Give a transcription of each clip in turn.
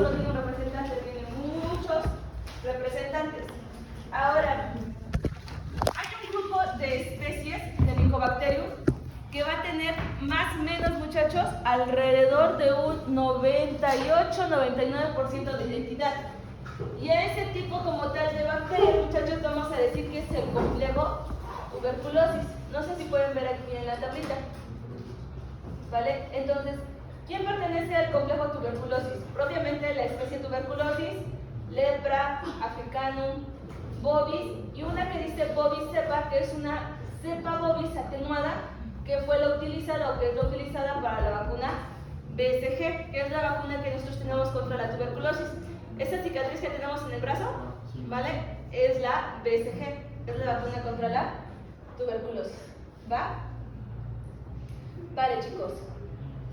solo tiene un representante, tiene muchos representantes. Ahora, hay un grupo de especies de Mycobacterium que va a tener más o menos, muchachos, alrededor de un 98-99% de identidad. Y a ese tipo como tal de bacterias, muchachos, vamos a decir que es el complejo tuberculosis. No sé si pueden ver aquí en la tablita. ¿Vale? Entonces, ¿quién pertenece al complejo tuberculosis? Propiamente la especie tuberculosis, lepra, africanum, bovis, y una que dice bovis cepa, que es una cepa bovis atenuada, que fue la utilizada o que es la utilizada para la vacuna BCG, que es la vacuna que nosotros tenemos contra la tuberculosis. Esta cicatriz que tenemos en el brazo, ¿vale? Es la BCG, es la vacuna contra la tuberculosis. ¿Va? Vale, chicos.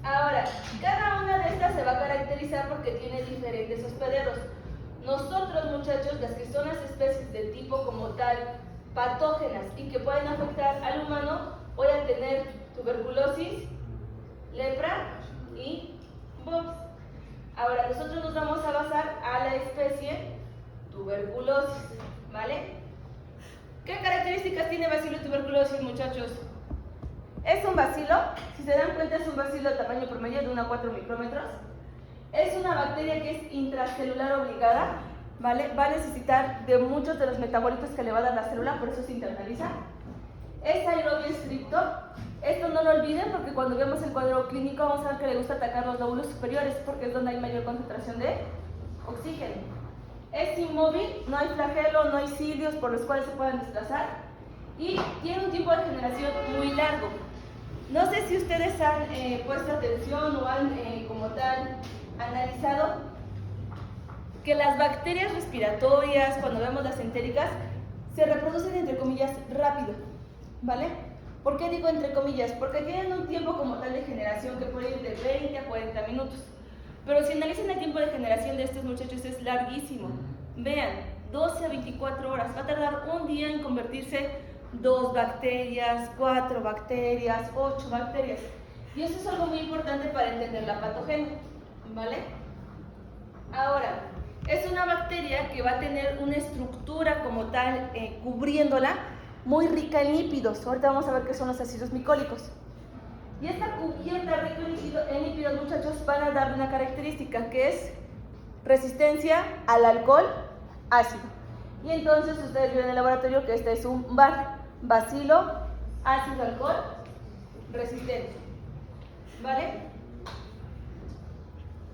Ahora, cada una de estas se va a caracterizar porque tiene diferentes hospederos. Nosotros, muchachos, las que son las especies de tipo como tal patógenas y que pueden afectar al humano, voy a tener tuberculosis, lepra y bovis. Ahora, nosotros nos vamos a basar a la especie tuberculosis, ¿vale? ¿Qué características tiene bacilo tuberculosis, muchachos? Es un bacilo, si se dan cuenta es un bacilo de tamaño promedio de 1 a 4 micrómetros. Es una bacteria que es intracelular obligada, ¿vale? Va a necesitar de muchos de los metabolitos que le va a dar la célula, por eso se internaliza. Es aerobio estricto. Esto no lo olviden porque cuando vemos el cuadro clínico vamos a ver que le gusta atacar los lóbulos superiores porque es donde hay mayor concentración de oxígeno. Es inmóvil, no hay flagelo, no hay cilios por los cuales se puedan desplazar y tiene un tiempo de generación muy largo. No sé si ustedes han puesto atención o han como tal analizado que las bacterias respiratorias, cuando vemos las entéricas, se reproducen entre comillas rápido, ¿vale? ¿Por qué digo entre comillas? Porque tienen un tiempo como tal de generación que puede ir de 20 a 40 minutos. Pero si analizan el tiempo de generación de estos muchachos es larguísimo. Vean, 12 a 24 horas. Va a tardar un día en convertirse 2 bacterias, 4 bacterias, 8 bacterias. Y eso es algo muy importante para entender la patogenia, ¿vale? Ahora, es una bacteria que va a tener una estructura como tal cubriéndola muy rica en lípidos. Ahorita vamos a ver qué son los ácidos micólicos. Y esta cubierta rica en lípidos, muchachos, van a darle una característica que es resistencia al alcohol ácido. Y entonces ustedes ven en el laboratorio que este es un bacilo ácido alcohol resistente. ¿Vale?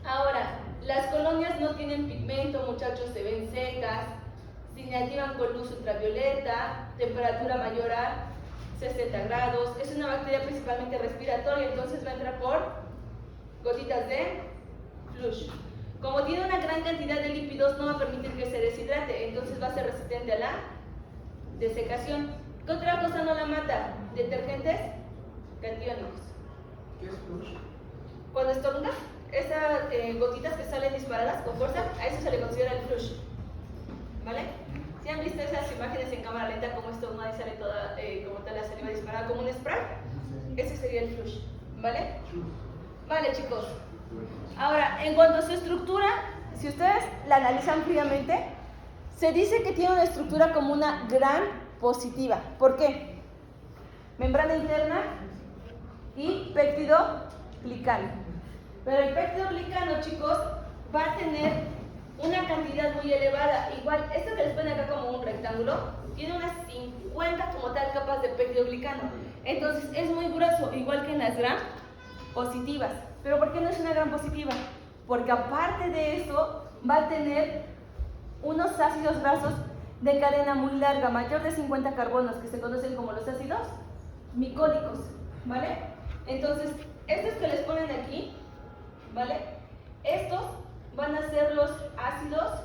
Ahora, las colonias no tienen pigmento, muchachos, se ven secas, se inactivan con luz ultravioleta, temperatura mayor a 60 grados. Es una bacteria principalmente respiratoria, entonces va a entrar por gotitas de flush. Como tiene una gran cantidad de lípidos, no va a permitir que se deshidrate, entonces va a ser resistente a la desecación. ¿Qué otra cosa no la mata? Detergentes catiónicos. ¿Qué es flush? Cuando estornudas, esas gotitas que salen disparadas con fuerza, a eso se le considera el flush. ¿Vale? ¿Sí han visto esas imágenes en cámara lenta como estornuda y sale toda como tal la saliva disparada como un spray? Ese sería el flush. ¿Vale? Vale, chicos. Ahora, en cuanto a su estructura, si ustedes la analizan fríamente, se dice que tiene una estructura como una gran positiva. ¿Por qué? Membrana interna y péptido glicano. Pero el péptido glicano, chicos, va a tener una cantidad muy elevada. Igual, esto que les ponen acá como un rectángulo, tiene unas 50 como tal capas de péptido glicano. Entonces, es muy grueso, igual que en las gram positivas. ¿Pero por qué no es una gran positiva? Porque aparte de eso, va a tener unos ácidos grasos de cadena muy larga, mayor de 50 carbonos, que se conocen como los ácidos micólicos, ¿vale? Entonces, estos que les ponen aquí, ¿vale? Estos van a ser los ácidos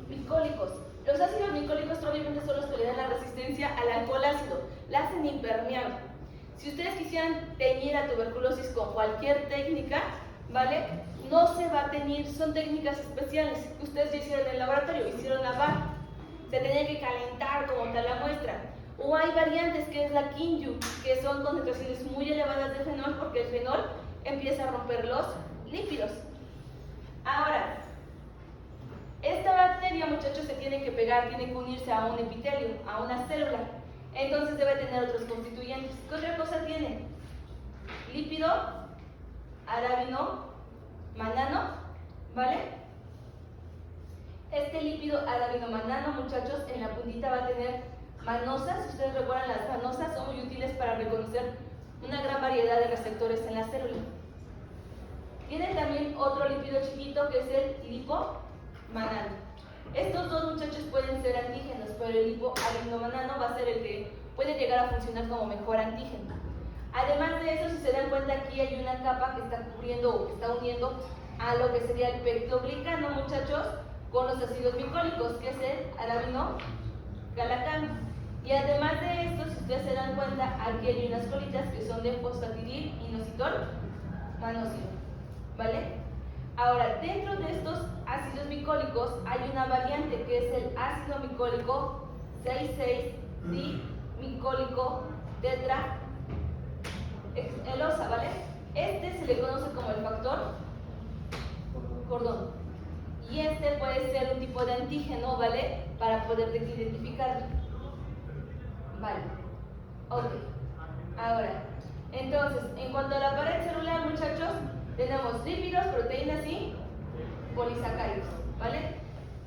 micólicos. Los ácidos micólicos obviamente son los que le dan la resistencia al alcohol ácido, la hacen impermeable. Si ustedes quisieran teñir a tuberculosis con cualquier técnica, ¿vale? No se va a teñir, son técnicas especiales. Ustedes ya hicieron en el laboratorio, hicieron la VAR. Se tenía que calentar como tal la muestra. O hay variantes que es la Kinju, que son concentraciones muy elevadas de fenol porque el fenol empieza a romper los lípidos. Ahora, esta bacteria, muchachos, se tiene que pegar, tiene que unirse a un epitelio, a una célula. Entonces debe tener otros constituyentes. ¿Qué otra cosa tiene? Lípido arábino manano, ¿vale? Este lípido arábino manano, muchachos, en la puntita va a tener manosas. Si ustedes recuerdan, las manosas son muy útiles para reconocer una gran variedad de receptores en la célula. Tiene también otro lípido chiquito que es el lipomanano. Estos dos, muchachos, pueden ser antígenos, pero el lipoarabinomanano va a ser el que puede llegar a funcionar como mejor antígeno. Además de eso, si se dan cuenta, aquí hay una capa que está cubriendo o que está uniendo a lo que sería el peptoglicano, muchachos, con los ácidos glicólicos, que es el arabinogalacano. Y además de esto, si ustedes se dan cuenta, aquí hay unas colitas que son de fosfatidil inositol manosilo, ¿vale? Ahora, dentro de estos ácidos micólicos hay una variante que es el ácido micólico 6,6-dimicólico tetraelosa, ¿vale? Este se le conoce como el factor cordón. Y este puede ser un tipo de antígeno, ¿vale? Para poder identificarlo. Vale. Ok. Ahora, entonces, en cuanto a la pared celular, muchachos, tenemos lípidos, proteínas y polisacáridos, ¿vale?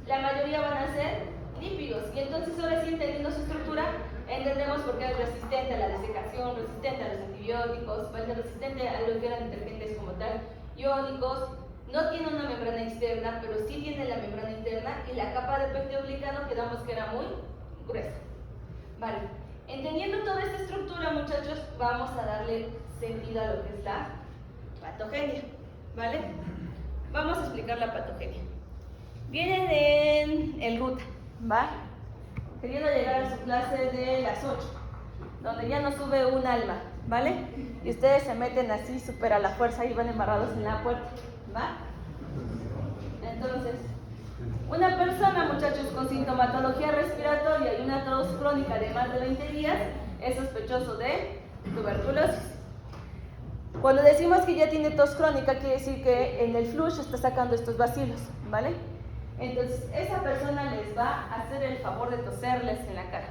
La mayoría van a ser lípidos. Y entonces, ahora sí, entendiendo su estructura, entendemos por qué es resistente a la desecación, resistente a los antibióticos, va a ser resistente a lo que eran detergentes como tal, iónicos. No tiene una membrana externa, pero sí tiene la membrana interna, y la capa de peptidoglicano quedamos que era muy gruesa. Vale. Entendiendo toda esta estructura, muchachos, vamos a darle sentido a lo que es la patogenia, ¿vale? Vamos a explicar la patogenia. Vienen en el ruta, ¿va? Queriendo llegar a su clase de las 8, donde ya no sube un alma, ¿vale? Y ustedes se meten así súper a la fuerza y van embarrados en la puerta, ¿va? Entonces, una persona, muchachos, con sintomatología respiratoria y una tos crónica de más de 20 días es sospechoso de tuberculosis. Cuando decimos que ya tiene tos crónica, quiere decir que en el flujo está sacando estos bacilos, ¿vale? Entonces, esa persona les va a hacer el favor de toserles en la cara.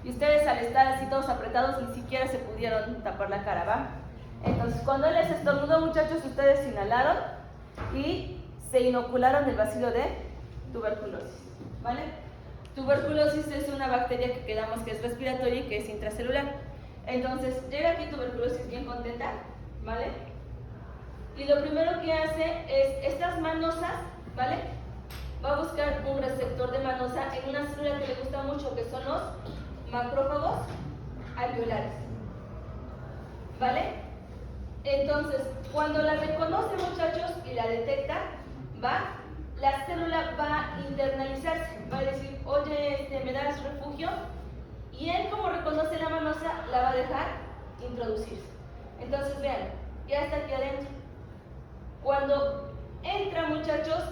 Y ustedes, al estar así todos apretados, ni siquiera se pudieron tapar la cara, ¿va? Entonces, cuando él les estornudó, muchachos, ustedes inhalaron y se inocularon el bacilo de tuberculosis, ¿vale? Tuberculosis es una bacteria que quedamos que es respiratoria y que es intracelular. Entonces, llega aquí tuberculosis bien contenta, ¿vale? Y lo primero que hace es estas manosas, ¿vale? Va a buscar un receptor de manosa en una célula que le gusta mucho, que son los macrófagos alveolares, ¿vale? Entonces, cuando la reconoce, muchachos, y la detecta, la célula va a internalizarse, va a decir, oye, me das refugio, y él, como reconoce la manosa, la va a dejar introducirse. Entonces, vean, ya está aquí adentro. Cuando entra, muchachos,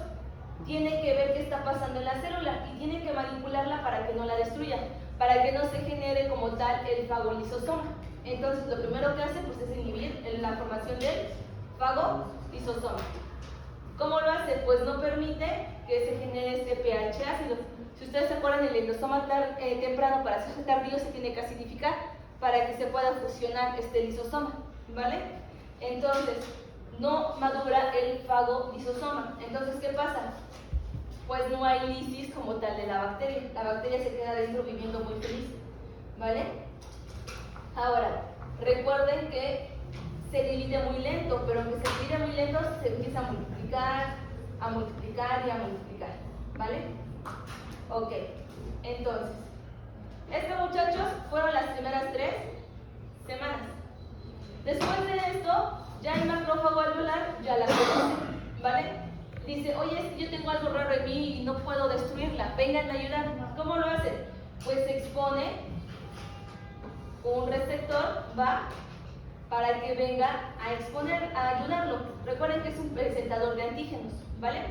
tiene que ver qué está pasando en la célula y tiene que manipularla para que no la destruya, para que no se genere como tal el fagolisosoma. Entonces, lo primero que hace pues, es inhibir la formación del fagolisosoma. ¿Cómo lo hace? Pues no permite que se genere este pH ácido. Si ustedes se acuerdan, el endosoma temprano, para hacerse tardío, se tiene que acidificar para que se pueda fusionar este lisosoma, ¿vale? Entonces, no madura el fagolisosoma. Entonces, ¿qué pasa? Pues no hay lisis como tal de la bacteria. La bacteria se queda dentro viviendo muy feliz, ¿vale? Ahora, recuerden que se divide muy lento, pero aunque se divide muy lento, se empieza a multiplicar y a multiplicar, ¿vale? Ok, entonces, estos muchachos fueron las primeras 3 semanas. Después de esto, ya el macrófago alveolar ya la conoce, ¿vale? Dice, oye, yo tengo algo raro en mí y no puedo destruirla, vengan a ayudar. ¿Cómo lo hace? Pues se expone un receptor, para que venga a ayudarlo. Recuerden que es un presentador de antígenos, ¿vale?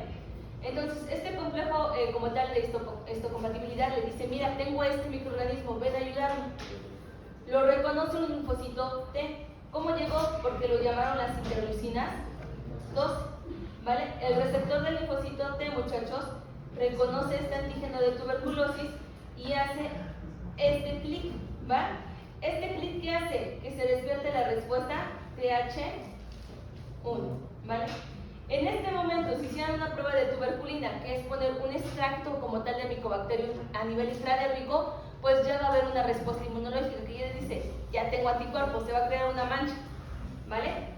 Entonces, este complejo como tal de histocompatibilidad le dice, mira, tengo este microorganismo, ven a ayudarme. Lo reconoce un linfocito T. ¿Cómo llegó? Porque lo llamaron las interleucinas 2. ¿vale? El receptor del linfocito T, muchachos, reconoce este antígeno de tuberculosis y hace este clic, ¿va? Este clic que hace que se despierte la respuesta TH1, ¿vale? En este momento, si hicieran una prueba de tuberculina, que es poner un extracto como tal de Mycobacterium a nivel intradérmico, pues ya va a haber una respuesta inmunológica que ya dice, ya tengo anticuerpos, se va a crear una mancha, ¿vale?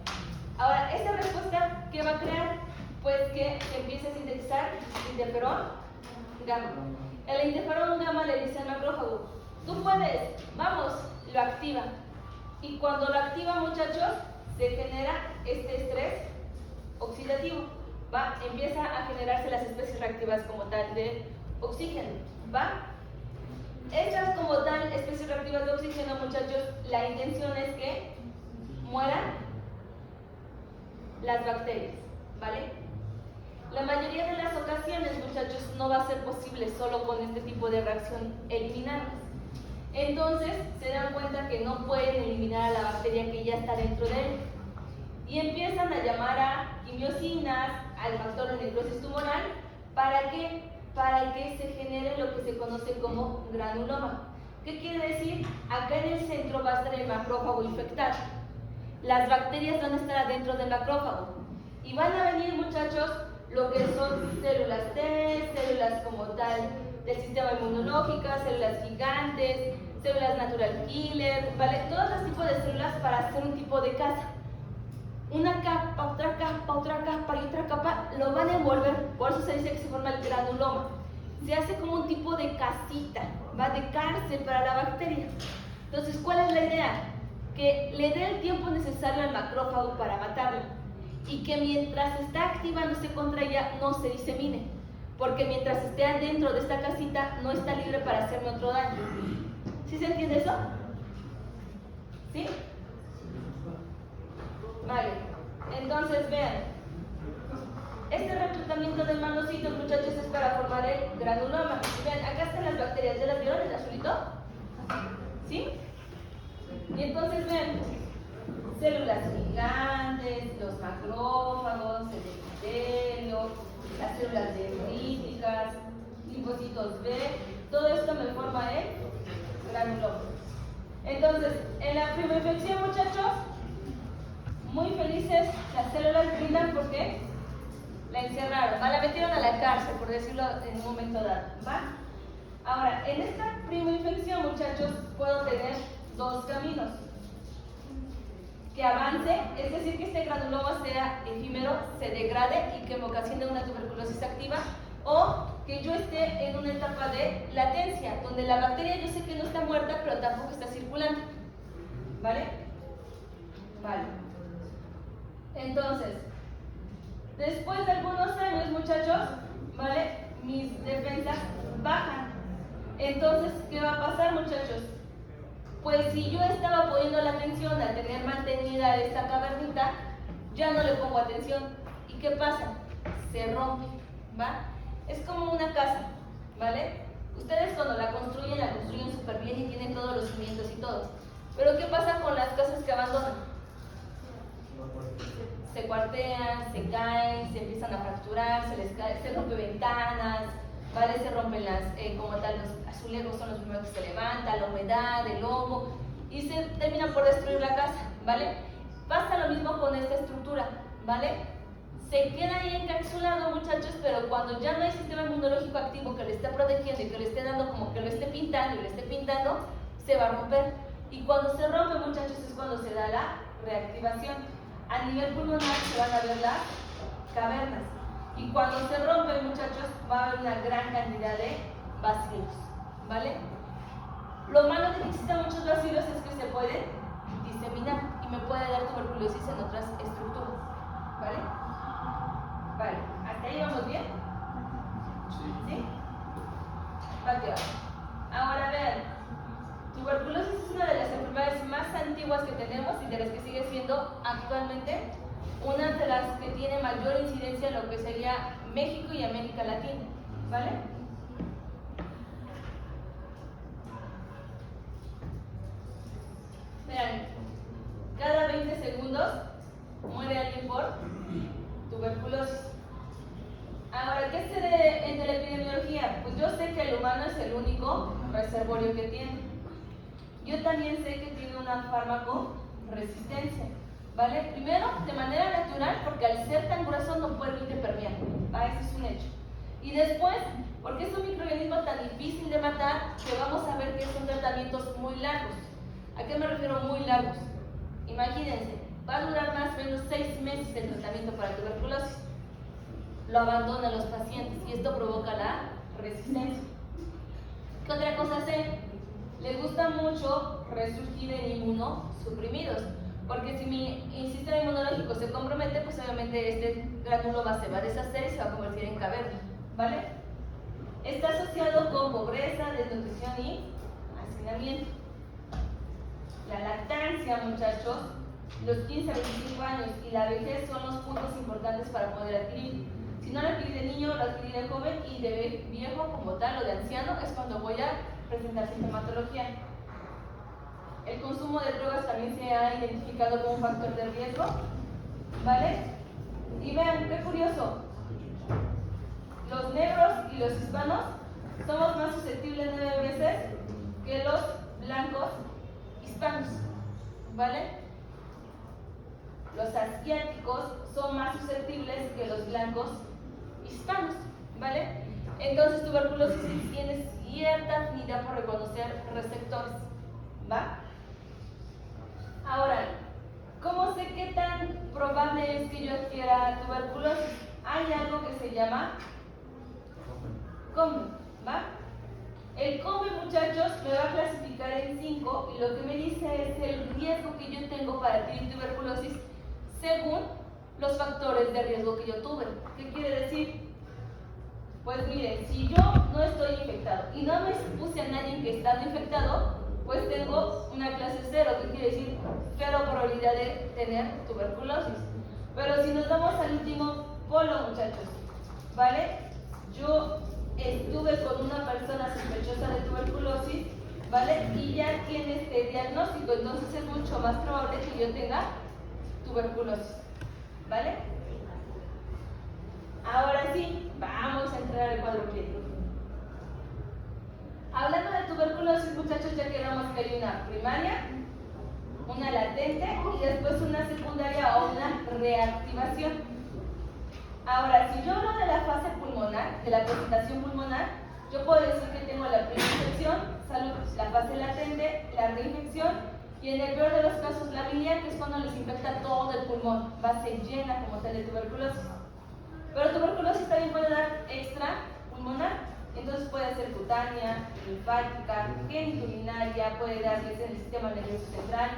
Ahora, esta respuesta, ¿qué va a crear? Pues que empiece a sintetizar interferón gamma. El interferón gamma le dice al macrófago, tú puedes, vamos, lo activa. Y cuando lo activa, muchachos, se genera este estrés oxidativo, ¿va? Empieza a generarse las especies reactivas como tal de oxígeno, ¿va? Estas como tal especies reactivas de oxígeno, muchachos, la intención es que mueran las bacterias, ¿vale? La mayoría de las ocasiones, muchachos, no va a ser posible solo con este tipo de reacción eliminarlas. Entonces, se dan cuenta que no pueden eliminar a la bacteria que ya está dentro de él. Y empiezan a llamar a quimiosinas, al factor de necrosis tumoral, ¿para qué? Para que se genere lo que se conoce como granuloma. ¿Qué quiere decir? Acá en el centro va a estar el macrófago infectado. Las bacterias van a estar adentro del macrófago. Y van a venir, muchachos, lo que son células T, células como tal del sistema inmunológico, células gigantes, células natural killer, ¿vale? Todos los tipos de células para hacer un tipo de casa. Una capa, otra capa, otra capa y otra capa lo van a envolver, por eso se dice que se forma el granuloma. Se hace como un tipo de casita, va de cárcel para la bacteria. Entonces, ¿cuál es la idea? Que le dé el tiempo necesario al macrófago para matarla y que mientras está activándose contra ella no se disemine, porque mientras esté adentro de esta casita no está libre para hacerme otro daño. ¿Sí se entiende eso? ¿Sí? Vale, entonces vean, este reclutamiento del manocito, muchachos, es para formar el granuloma. Vean, acá están las bacterias, ¿ya las vieron en azulito? ¿Sí? Y entonces vean, células gigantes, los macrófagos, el epitelio, las células dendríticas, linfocitos B, todo esto me forma el granuloma. Entonces, en la primera infección, muchachos, muy felices, las células brindan porque la encerraron, ¿va? La metieron a la cárcel, por decirlo en un momento dado, ¿va? Ahora, en esta prima infección, muchachos, puedo tener dos caminos. Que avance, es decir, que este granuloma sea efímero, se degrade y que me ocasione una tuberculosis activa, o que yo esté en una etapa de latencia, donde la bacteria yo sé que no está muerta, pero tampoco está circulando. ¿Vale? Vale. Entonces, después de algunos años, muchachos, ¿vale? Mis defensas bajan. Entonces, ¿qué va a pasar, muchachos? Pues si yo estaba poniendo la atención a tener mantenida esta cavernita, ya no le pongo atención. ¿Y qué pasa? Se rompe, ¿va? Es como una casa, ¿vale? Ustedes cuando la construyen súper bien y tienen todos los cimientos y todo. Pero ¿qué pasa con las casas que abandonan? Se cuartean, se caen, se empiezan a fracturar, se les cae, se rompen ventanas, ¿vale? Se rompen las, como tal, los azulejos son los primeros que se levantan, la humedad, el hongo, y se terminan por destruir la casa, ¿vale? Pasa lo mismo con esta estructura, ¿vale? Se queda ahí encapsulado, muchachos, pero cuando ya no hay sistema inmunológico activo que le esté protegiendo y que le esté dando como que lo esté pintando y le esté pintando, se va a romper. Y cuando se rompe, muchachos, es cuando se da la reactivación. A nivel pulmonar se van a ver las cavernas. Y cuando se rompe, muchachos, va a haber una gran cantidad de bacilos, ¿vale? Lo malo de que existan muchos bacilos es que se pueden diseminar y me puede dar tuberculosis en otras estructuras, ¿vale? Vale, ¿hasta ahí vamos bien? ¿Sí? Ok. Ahora vean, tuberculosis es una de las enfermedades más antiguas que tenemos y de las que sigue siendo actualmente una de las que tiene mayor incidencia en lo que sería México y América Latina, ¿vale? Vean, cada 20 segundos muere alguien por tuberculosis. pues yo sé que el humano es el único reservorio que tiene. Yo también sé que tiene una fármaco-resistencia, ¿vale? Primero, de manera natural, porque al ser tan grueso no permite permear, ¿va? Ese es un hecho. Y después, porque es un microorganismo tan difícil de matar, que vamos a ver que son tratamientos muy largos. ¿A qué me refiero muy largos? Imagínense, va a durar más o menos 6 meses el tratamiento para tuberculosis. Lo abandonan los pacientes y esto provoca la resistencia. ¿Qué otra cosa sé? Les gusta mucho resurgir en inmunosuprimidos, porque si mi sistema inmunológico se compromete, pues obviamente este granuloma se va a deshacer y se va a convertir en caverna, ¿vale? Está asociado con pobreza, desnutrición y hacinamiento. La lactancia, muchachos, los 15 a 25 años y la vejez son los puntos importantes para poder adquirir. Si no lo adquirí de niño, lo adquirí de joven y de viejo como tal o de anciano es cuando voy a presentar sintomatología. El consumo de drogas también se ha identificado como un factor de riesgo, ¿vale? Y vean, qué curioso, los negros y los hispanos somos más susceptibles 9 veces que los blancos hispanos, ¿vale? Los asiáticos son más susceptibles que los blancos hispanos, ¿vale? Entonces tuberculosis tiene cierta afinidad por reconocer receptores, ¿va? Ahora, ¿cómo sé qué tan probable es que yo adquiera tuberculosis? Hay algo que se llama COMBE, ¿va? El COMBE, muchachos, me va a clasificar en 5 y lo que me dice es el riesgo que yo tengo para adquirir tuberculosis según los factores de riesgo que yo tuve. ¿Qué quiere decir? Pues miren, si yo no estoy infectado y no me expuse a nadie que está infectado, pues tengo una clase 0, que quiere decir 0 probabilidad de tener tuberculosis. Pero si nos vamos al último polo, muchachos, ¿vale? Yo estuve con una persona sospechosa de tuberculosis, ¿vale? Y ya tiene este diagnóstico, entonces es mucho más probable que yo tenga tuberculosis, ¿vale? Ahora sí, vamos a entrar al cuadro clínico. Hablando de tuberculosis, muchachos, ya quedamos que hay una primaria, una latente y después una secundaria o una reactivación. Ahora, si yo hablo de la fase pulmonar, de la presentación pulmonar, yo puedo decir que tengo la preinfección, la fase latente, la reinfección y en el peor de los casos la biliar, que es cuando les infecta todo el pulmón, base llena como tal de tuberculosis. Pero tuberculosis también puede dar extra pulmonar. Entonces puede ser cutánea, linfática, genitourinaria, puede darse en el sistema nervioso central.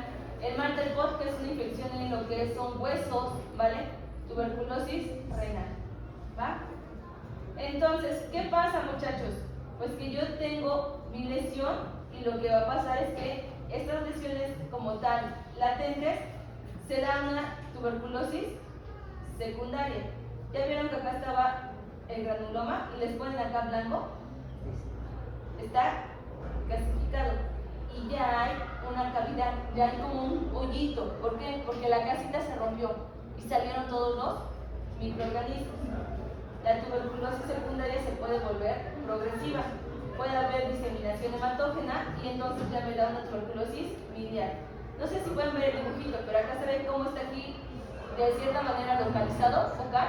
El Mandelbrot, que es una infección en lo que son huesos, ¿vale? Tuberculosis renal, ¿va? Entonces, ¿qué pasa, muchachos? Pues que yo tengo mi lesión y lo que va a pasar es que estas lesiones como tal latentes se dan una tuberculosis secundaria. ¿Ya vieron que acá estaba el granuloma y les ponen acá blanco? Está gasificado y ya hay una cavidad, ya hay como un hoyito. ¿Por qué? Porque la casita se rompió y salieron todos los microorganismos. La tuberculosis secundaria se puede volver progresiva, puede haber diseminación hematógena y entonces ya me da una tuberculosis miliar. No sé si pueden ver el dibujito, pero acá se ve cómo está aquí de cierta manera localizado, focal.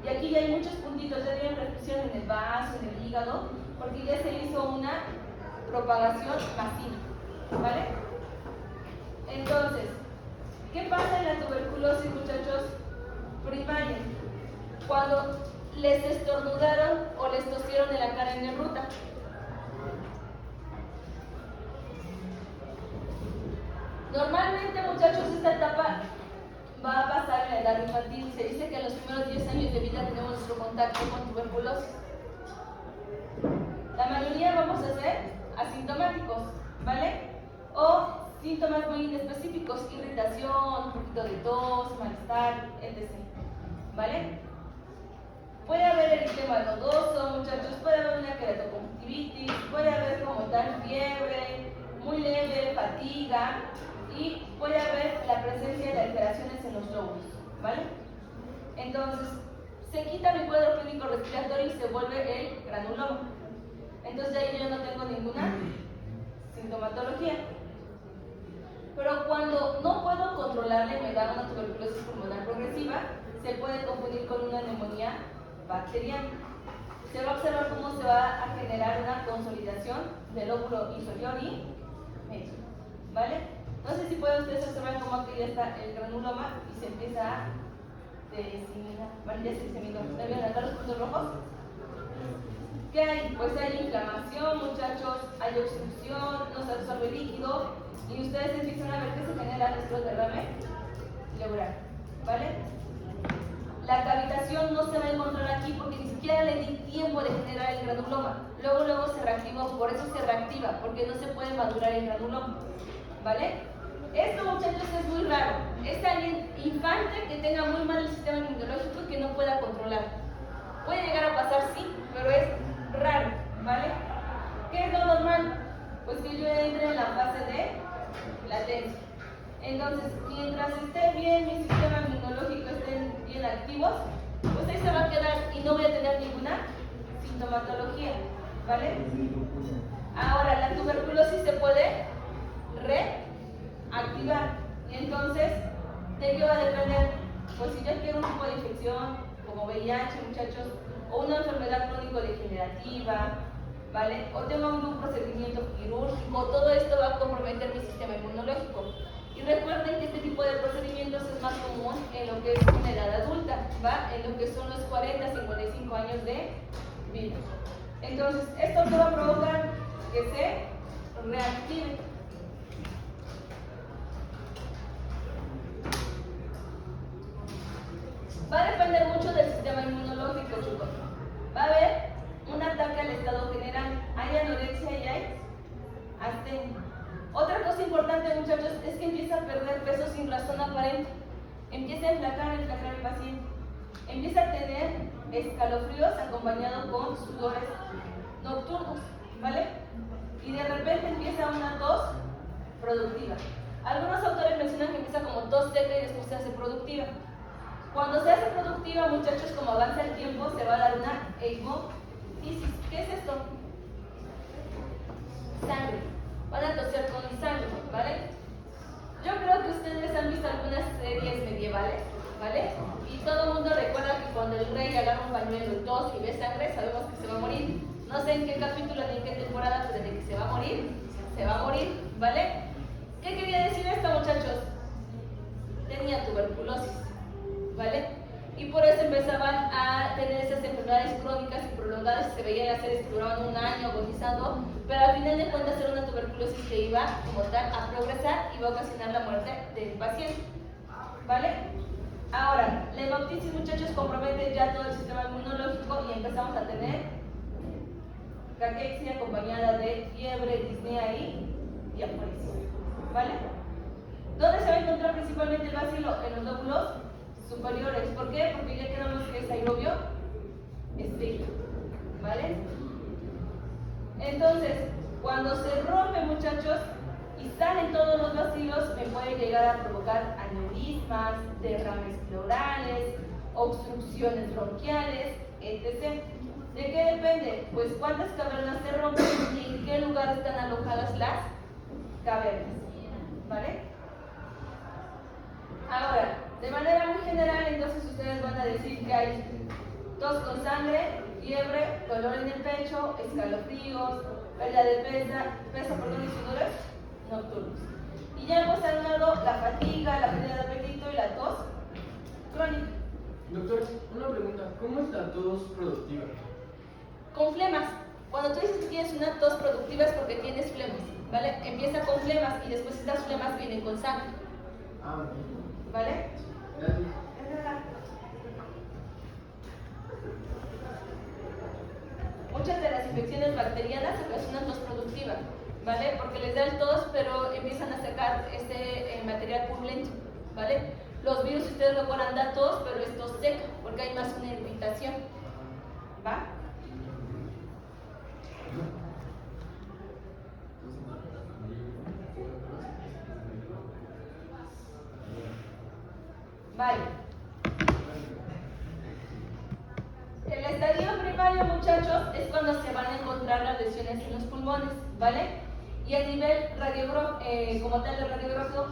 Y aquí ya hay muchos puntitos, ya tienen restricción en el vaso, en el hígado, porque ya se hizo una propagación masiva, ¿vale? Entonces, ¿qué pasa en la tuberculosis, muchachos? Primaria, cuando les estornudaron o les tosieron en la cara en ruta. Normalmente, muchachos, esta etapa va a pasar en la edad infantil. Se dice que en los primeros 10 años de vida tenemos nuestro contacto con tuberculosis. La mayoría vamos a ser asintomáticos, ¿vale? O síntomas muy inespecíficos, irritación, un poquito de tos, malestar, etc. ¿Vale? Puede haber eritema nodoso, muchachos, puede haber una queratoconjuntivitis, puede haber como tal fiebre, muy leve, fatiga, y puede haber la presencia de alteraciones en los lóbulos, ¿vale? Entonces, se quita mi cuadro clínico respiratorio y se vuelve el granuloma. Entonces ahí yo no tengo ninguna sintomatología. Pero cuando no puedo controlarla y me da una tuberculosis pulmonar progresiva, se puede confundir con una neumonía bacteriana. Se va a observar cómo se va a generar una consolidación del lóbulo inferior y medio, ¿vale? No sé si pueden ustedes observar cómo aquí ya está el granuloma y se empieza a diseminar. ¿Vale? Ya se diseminó. ¿Me ven acá los puntos rojos? ¿Qué hay? Pues hay inflamación, muchachos, hay obstrucción, no se absorbe líquido y ustedes empiezan a ver que se genera nuestro derrame pleural, ¿vale? La cavitación no se va a encontrar aquí porque ni siquiera le di tiempo de generar el granuloma. Luego se reactivó, por eso se reactiva, porque no se puede madurar el granuloma, ¿vale? Esto, muchachos, es muy raro. Es alguien infante que tenga muy mal el sistema inmunológico y que no pueda controlar. Puede llegar a pasar, sí, pero es raro, ¿vale? ¿Qué es lo normal? Pues que yo entre en la fase de latencia. Entonces, mientras esté bien mi sistema inmunológico, estén bien activos, pues ahí se va a quedar y no voy a tener ninguna sintomatología, ¿vale? Ahora, la tuberculosis se puede reactivar y entonces, ¿de qué va a depender? Pues si yo quiero un tipo de infección como VIH, muchachos, o una enfermedad crónico-degenerativa, ¿vale? O tengo algún procedimiento quirúrgico, todo esto va a comprometer mi sistema inmunológico. Y recuerden que este tipo de procedimientos es más común en lo que es una edad adulta, ¿va? En lo que son los 40, 55 años de vida. Entonces, esto que va a provocar que se reactive. Va a depender mucho del sistema inmunológico, chicos. Va a haber un ataque al estado general. Hay anorexia y hay astenia. Otra cosa importante, muchachos, es que empieza a perder peso sin razón aparente. Empieza a enflacar el paciente. Empieza a tener escalofríos acompañados con sudores nocturnos, ¿vale? Y de repente empieza una tos productiva. Algunos autores mencionan que empieza como tos seca y después se hace productiva. Cuando se hace productiva, muchachos, como avanza el tiempo, se va a dar una hemoptisis. ¿Qué es esto? Sangre. Van a toser con sangre, ¿vale? Yo creo que ustedes han visto algunas series medievales, ¿vale? Y todo el mundo recuerda que cuando el rey agarra un pañuelo y tos y ve sangre, sabemos que se va a morir. No sé en qué capítulo ni en qué temporada, pero desde que se va a morir, ¿vale? ¿Qué quería decir esto, muchachos? Tenía tuberculosis, ¿vale? Y por eso empezaban a tener esas enfermedades crónicas y prolongadas y se veían las series que duraban un año agonizando, pero al final de cuentas era una tuberculosis que iba como tal a progresar y iba a ocasionar la muerte del paciente, ¿vale? Ahora, la hemoptisis, muchachos, compromete ya todo el sistema inmunológico y empezamos a tener caquexia acompañada de fiebre, disnea y diaforesis, ¿vale? ¿Dónde se va a encontrar principalmente el bacilo? En los lóbulos superiores. ¿Por qué? Porque ya quedamos que es aerobio estricto, ¿vale? Entonces, cuando se rompe, muchachos, y salen todos los bacilos, me puede llegar a provocar aneurismas, derrames pleurales, obstrucciones bronquiales, etc. ¿De qué depende? Pues cuántas cavernas se rompen y en qué lugar están alojadas las cavernas, ¿vale? Ahora, de manera muy general, entonces ustedes van a decir que hay tos con sangre, fiebre, dolor en el pecho, escalofríos, pérdida de peso, y sudores nocturnos. Y ya hemos hablado la fatiga, la pérdida de apetito y la tos crónica. Doctor, una pregunta, ¿cómo es la tos productiva? Con flemas. Cuando tú dices que tienes una tos productiva es porque tienes flemas, ¿vale? Empieza con flemas y después estas flemas vienen con sangre. Ah, ¿Vale? gracias. Muchas de las infecciones bacterianas ocasionan tos productiva, ¿vale? Porque les da el tos, pero empiezan a sacar este material purulento, ¿vale? Los virus, si ustedes recuerdan, da tos, pero es tos seca, porque hay más una irritación, ¿va? Vale. El estadio primario, muchachos, muchachos, es cuando se van a encontrar las lesiones en los pulmones, ¿vale? Y a nivel como tal de radiológico,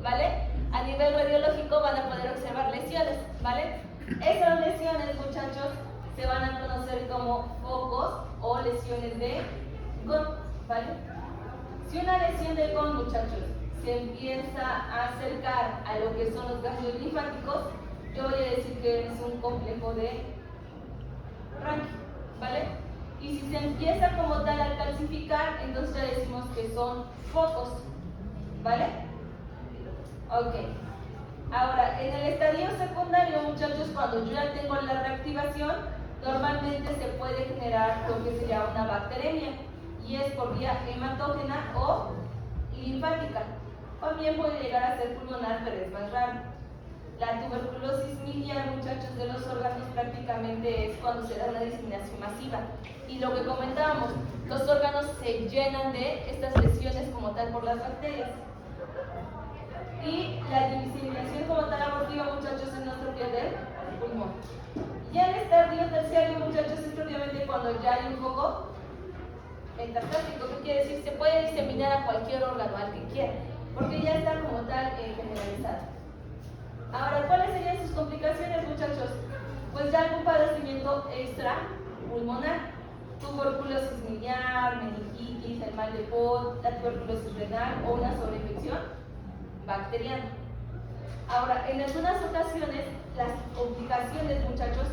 ¿vale? A nivel radiológico van a poder observar lesiones, ¿vale? Esas lesiones, muchachos, se van a conocer como focos o lesiones de Kohn, ¿vale? Si una lesión de Kohn, muchachos, se empieza a acercar a lo que son los ganglios linfáticos, yo voy a decir que es un complejo de Rankin, ¿vale? Y si se empieza como tal a calcificar, entonces ya decimos que son focos, ¿vale? Ok. Ahora, en el estadio secundario, muchachos, cuando yo ya tengo la reactivación, normalmente se puede generar lo que se llama una bacteremia, y es por vía hematógena o linfática. También puede llegar a ser pulmonar, pero es más raro. La tuberculosis miliar, muchachos, de los órganos prácticamente es cuando se da una diseminación masiva. Y lo que comentábamos, los órganos se llenan de estas lesiones como tal por las bacterias. Y la diseminación como tal abortiva, muchachos, es nuestro pie del pulmón. Ya el estadio terciario, muchachos, es propiamente cuando ya hay un foco metastasis, ¿qué quiere decir? Se puede diseminar a cualquier órgano, al que quiera, porque ya está como tal generalizado. Ahora, ¿cuáles serían sus complicaciones, muchachos? Pues ya algún padecimiento extra pulmonar, tuberculosis miliar, meningitis, el mal de Pohn, la tuberculosis renal o una sobreinfección bacteriana. Ahora, en algunas ocasiones, las complicaciones, muchachos,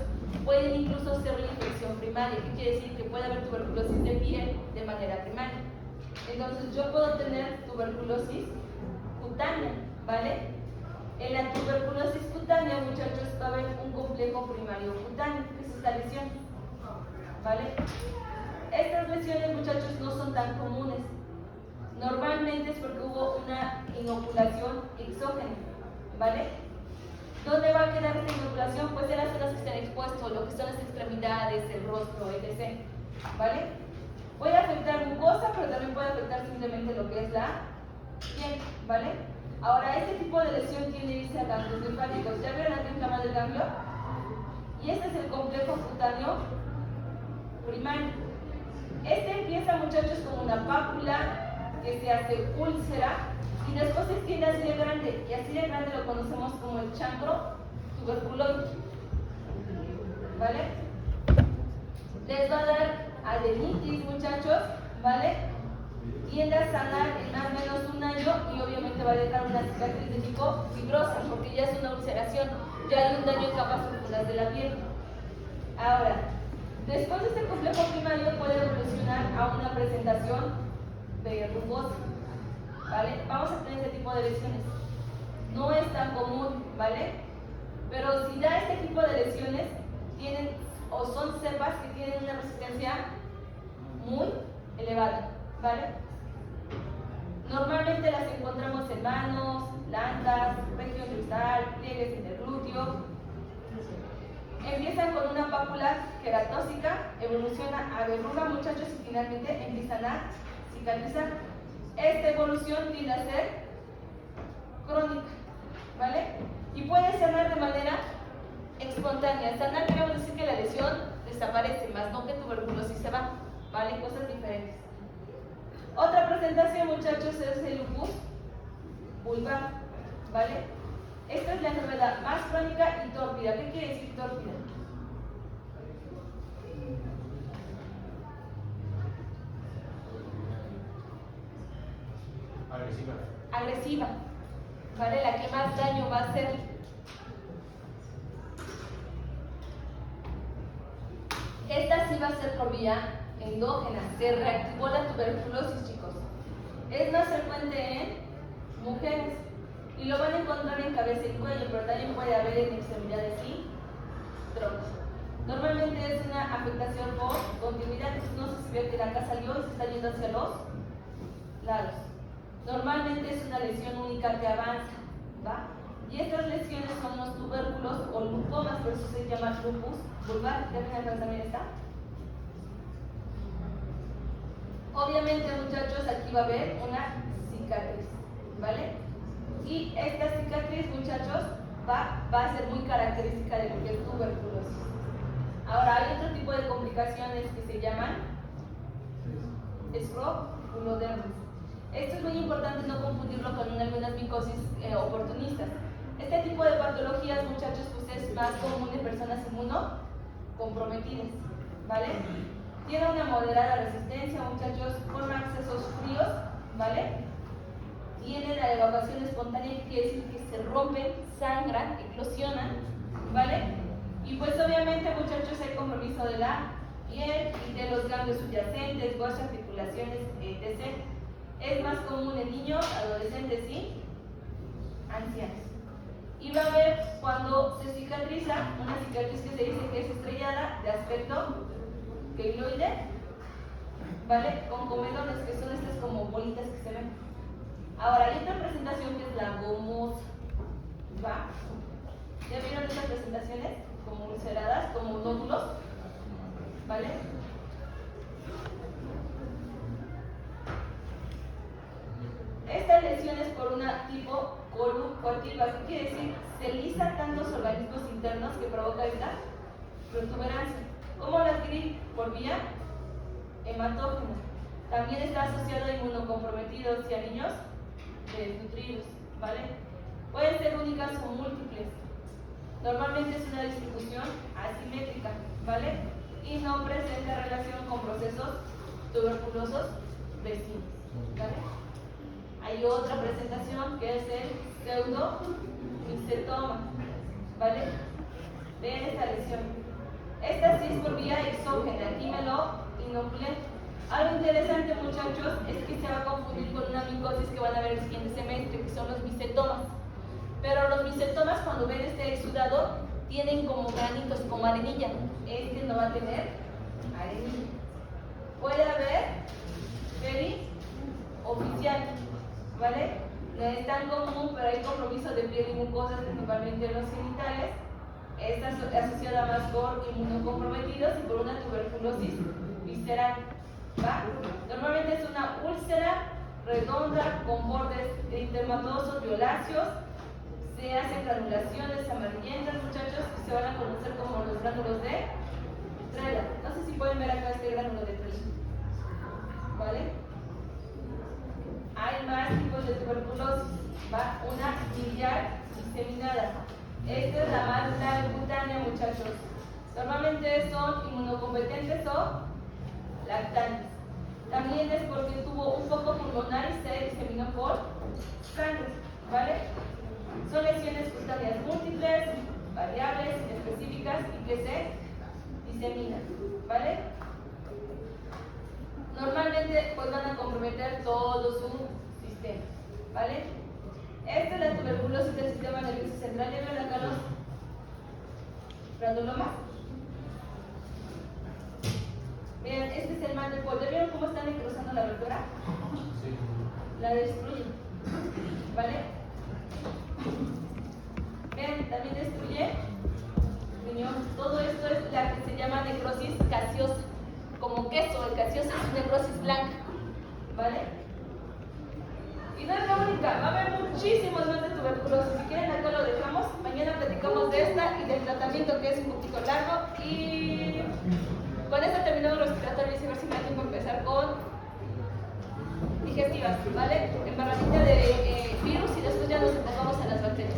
pueden incluso ser la infección primaria. ¿Qué quiere decir? Que puede haber tuberculosis de piel de manera primaria. Entonces, yo puedo tener tuberculosis cutánea, ¿vale? En la tuberculosis cutánea, muchachos, va a haber un complejo primario cutáneo, que es esta lesión, ¿vale? Estas lesiones, muchachos, no son tan comunes. Normalmente es porque hubo una inoculación exógena, ¿vale? ¿Dónde va a quedar esta inoculación? Pues en las zonas que estén expuestos, lo que son las extremidades, el rostro, etc., ¿vale? Puede afectar mucosa, pero también puede afectar simplemente lo que es la piel, ¿vale? Ahora, este tipo de lesión tiene, dice, ganglios linfáticos. ¿Ya vieron aquí inflamado el ganglio? Y este es el complejo cutáneo primario. Este empieza, muchachos, como una pápula que se hace úlcera y después se extiende así de grande. Y así de grande lo conocemos como el chancro tuberculoide, ¿vale? Les va a dar adenitis, muchachos, ¿vale? Tiende a sanar en más o menos un año y obviamente va a dejar una cicatriz de tipo fibrosa porque ya es una ulceración, ya hay un daño en capas musculares de la piel. Ahora, después de este complejo primario puede evolucionar a una presentación verrugosa, ¿vale? Vamos a tener este tipo de lesiones. No es tan común, ¿vale? Pero si da este tipo de lesiones, tienen o son cepas que tienen una resistencia muy elevada, ¿vale? Normalmente las encontramos en manos, plantas, región cristal, pliegues interglúteo. Empiezan con una pápula queratóxica, evoluciona a verruga, muchachos, y finalmente empiezan a cicatrizar. Esta evolución tiende a ser crónica, ¿vale? Y puede sanar de manera espontánea. Sanar, queremos decir que la lesión desaparece, más no que tuberculosis se va, ¿vale? Cosas diferentes. Otra presentación, muchachos, es el lupus vulgar, ¿vale? Esta es la enfermedad más crónica y tórpida. ¿Qué quiere decir tórpida? Agresiva. Agresiva, ¿vale? La que más daño va a hacer. Esta sí va a ser por vía endógena. Se reactivó la tuberculosis, chicos. Es más frecuente en mujeres y lo van a encontrar en cabeza y cuello, pero también puede haber en extremidades y troncos. Normalmente es una afectación por continuidad. No sé si ve que la acá salió y se está yendo hacia los lados. Normalmente es una lesión única que avanza, ¿va? Y estas lesiones son los tubérculos o lupomas, por eso se llama lupus vulgar. ¿Ya también está? Obviamente, muchachos, aquí va a haber una cicatriz, ¿vale? Y esta cicatriz, muchachos, va a ser muy característica de lo que es tuberculosis. Ahora, hay otro tipo de complicaciones que se llaman escrofulodermis. Esto es muy importante no confundirlo con algunas micosis oportunistas. Este tipo de patologías, muchachos, pues es más común en personas inmunocomprometidas, ¿vale? Tiene una moderada resistencia, muchachos, forma accesos fríos, ¿vale? Tiene la evacuación espontánea, que quiere decir que se rompen, sangran, eclosionan, ¿vale? Y pues obviamente, muchachos, hay compromiso de la piel y de los ganglios subyacentes, huesos, articulaciones, etc. Es más común en niños, adolescentes y ancianos. Y va a haber, cuando se cicatriza, una cicatriz que se dice que es estrellada, de aspecto keloide, ¿vale? Con comedones, que son estas como bolitas que se ven. Ahora, hay otra presentación que es la gomosa, ¿va? ¿Ya vieron estas presentaciones? Como ulceradas, como nódulos, ¿vale? Estas lesiones por una tipo coagutiva, ¿qué quiere decir? Se lisa tantos organismos internos que provoca esta protuberancia. ¿Cómo la adquirir? Por vía hematógena. También está asociado a inmunocomprometidos y a niños desnutridos, ¿vale? Pueden ser únicas o múltiples. Normalmente es una distribución asimétrica, ¿vale? Y no presenta relación con procesos tuberculosos vecinos, ¿vale? Hay otra presentación que es el pseudomicetoma, ¿vale? Vean esta lesión. Esta sí es por vía exógena, aquí me lo inoculé. Algo interesante, muchachos, es que se va a confundir con una micosis que van a ver el siguiente semestre, que son los micetomas. Pero los micetomas, cuando ven este exudado, tienen como granitos, como arenilla. Este no va a tener arenilla. Puede haber perioficial, ¿vale? No es tan común, pero hay compromiso de piel y mucosas, principalmente en los genitales. Esta es asociada más por inmunocomprometidos y por una tuberculosis visceral, ¿va? Normalmente es una úlcera redonda con bordes eritematosos violáceos. Se hacen granulaciones amarillentas, muchachos, que se van a conocer como los gránulos de Trela. No sé si pueden ver acá este gránulo de Trela, ¿vale? Hay más tipos de tuberculosis, ¿va? Una biliar diseminada. Esta es la más grave cutánea, muchachos. Normalmente son inmunocompetentes o lactantes. También es porque tuvo un foco pulmonar y se diseminó por sangre, ¿vale? Son lesiones cutáneas múltiples, variables, inespecíficas y que se diseminan, ¿vale? Normalmente pues van a comprometer todo su sistema, ¿vale? Esta es la tuberculosis del sistema nervioso central. ¿Ya ven acá los granulomas? Bien, este es el mal del polvo. ¿Vieron cómo están necrosando la abertura? Sí. La destruyen, ¿vale? Vean, también destruye riñón. Todo esto es la que se llama necrosis gaseosa. Como queso, el gaseoso es necrosis blanca, ¿vale? Y no es la única, va a haber muchísimos más de tuberculosis. Si quieren, acá lo dejamos. Mañana platicamos de esta y del tratamiento, que es un poquito largo. Y con esta terminamos respiratorios y a ver si me da tiempo a empezar con digestivas, ¿vale? Embarradita de virus y después ya nos enfocamos en las bacterias.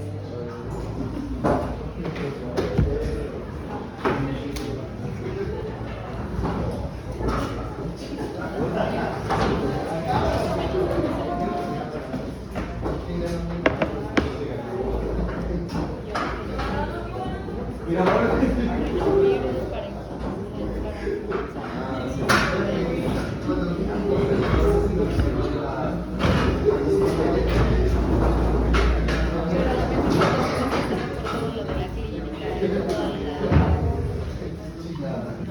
Mira,